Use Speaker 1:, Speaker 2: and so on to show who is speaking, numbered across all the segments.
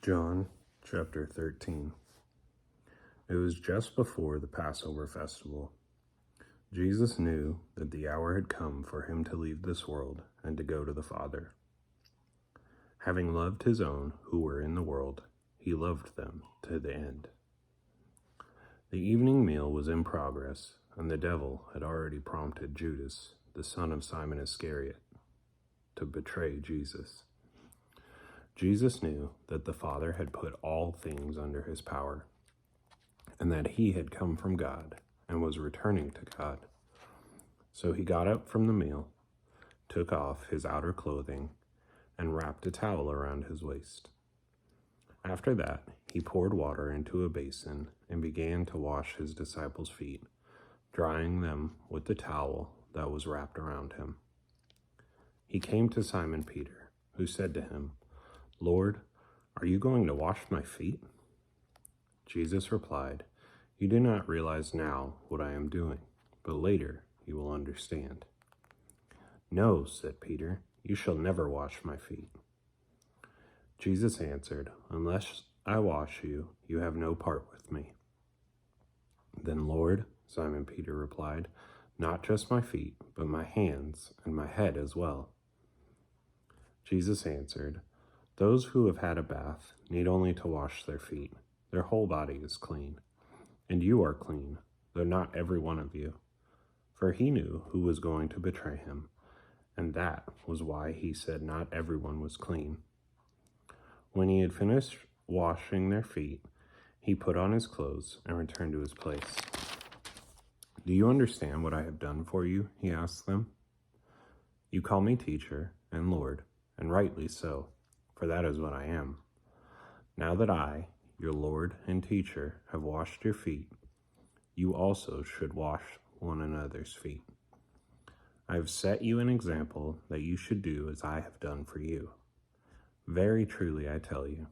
Speaker 1: John chapter 13. It was just before the Passover festival. Jesus knew that the hour had come for him to leave this world and to go to the Father. Having loved his own who were in the world, he loved them to the end. The evening meal was in progress, and the devil had already prompted Judas, the son of Simon Iscariot, to betray Jesus. Jesus knew that the Father had put all things under his power, and that he had come from God and was returning to God. So he got up from the meal, took off his outer clothing, and wrapped a towel around his waist. After that, he poured water into a basin and began to wash his disciples' feet, drying them with the towel that was wrapped around him. He came to Simon Peter, who said to him, "Lord, are you going to wash my feet?" Jesus replied, "You do not realize now what I am doing, but later you will understand." "No," said Peter, "you shall never wash my feet." Jesus answered, "Unless I wash you, you have no part with me." "Then, Lord," Simon Peter replied, "not just my feet, but my hands and my head as well." Jesus answered, "Those who have had a bath need only to wash their feet. Their whole body is clean. And you are clean, though not every one of you." For he knew who was going to betray him, and that was why he said not everyone was clean. When he had finished washing their feet, he put on his clothes and returned to his place. "Do you understand what I have done for you?" he asked them. "You call me teacher and Lord, and rightly so, for that is what I am. Now that I, your Lord and teacher, have washed your feet, you also should wash one another's feet. I have set you an example that you should do as I have done for you. Very truly I tell you,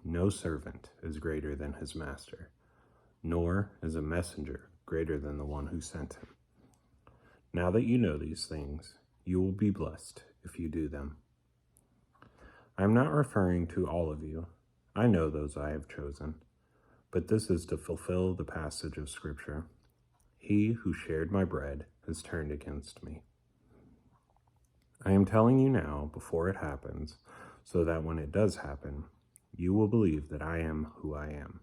Speaker 1: no servant is greater than his master, nor is a messenger greater than the one who sent him. Now that you know these things, you will be blessed if you do them. I am not referring to all of you. I know those I have chosen, but this is to fulfill the passage of Scripture. He who shared my bread has turned against me. I am telling you now before it happens, so that when it does happen, you will believe that I am who I am.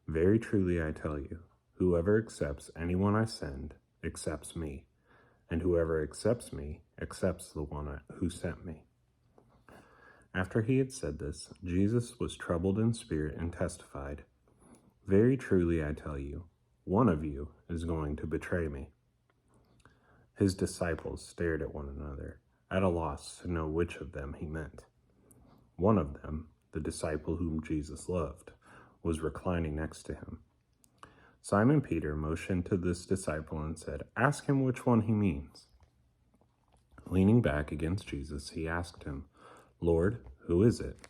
Speaker 1: Very truly I tell you, whoever accepts anyone I send accepts me, and whoever accepts me accepts the one who sent me." After he had said this, Jesus was troubled in spirit and testified, "Very truly I tell you, one of you is going to betray me." His disciples stared at one another, at a loss to know which of them he meant. One of them, the disciple whom Jesus loved, was reclining next to him. Simon Peter motioned to this disciple and said, "Ask him which one he means." Leaning back against Jesus, he asked him, "Lord, who is it?"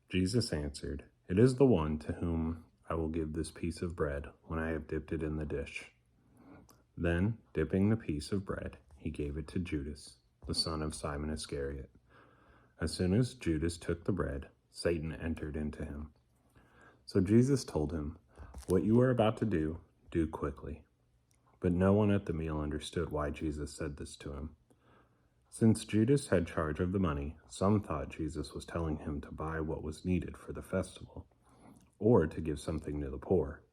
Speaker 1: Jesus answered, "It is the one to whom I will give this piece of bread when I have dipped it in the dish." Then, dipping the piece of bread, he gave it to Judas, the son of Simon Iscariot. As soon as Judas took the bread, Satan entered into him. So Jesus told him, "What you are about to do, do quickly." But no one at the meal understood why Jesus said this to him. Since Judas had charge of the money, some thought Jesus was telling him to buy what was needed for the festival, or to give something to the poor.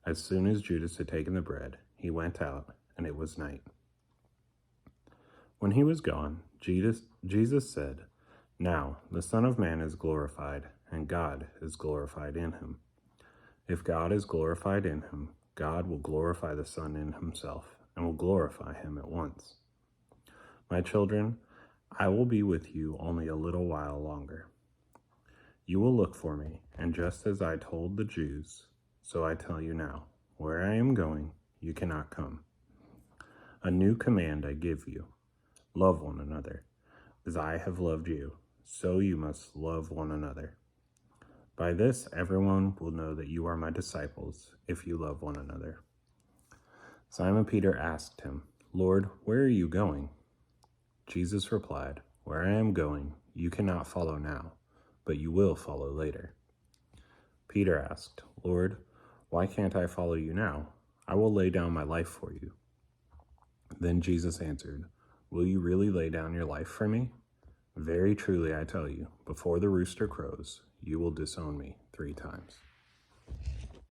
Speaker 1: As soon as Judas had taken the bread, he went out, and it was night. When he was gone, Jesus said, "Now the Son of Man is glorified, and God is glorified in him. If God is glorified in him, God will glorify the Son in himself, and will glorify him at once. My children, I will be with you only a little while longer. You will look for me, and just as I told the Jews, so I tell you now, where I am going, you cannot come. A new command I give you, love one another. As I have loved you, so you must love one another. By this everyone will know that you are my disciples, if you love one another." Simon Peter asked him, "Lord, where are you going?" Jesus replied, "Where I am going, you cannot follow now, but you will follow later." Peter asked, "Lord, why can't I follow you now? I will lay down my life for you." Then Jesus answered, "Will you really lay down your life for me? Very truly I tell you, before the rooster crows, you will disown me 3 times."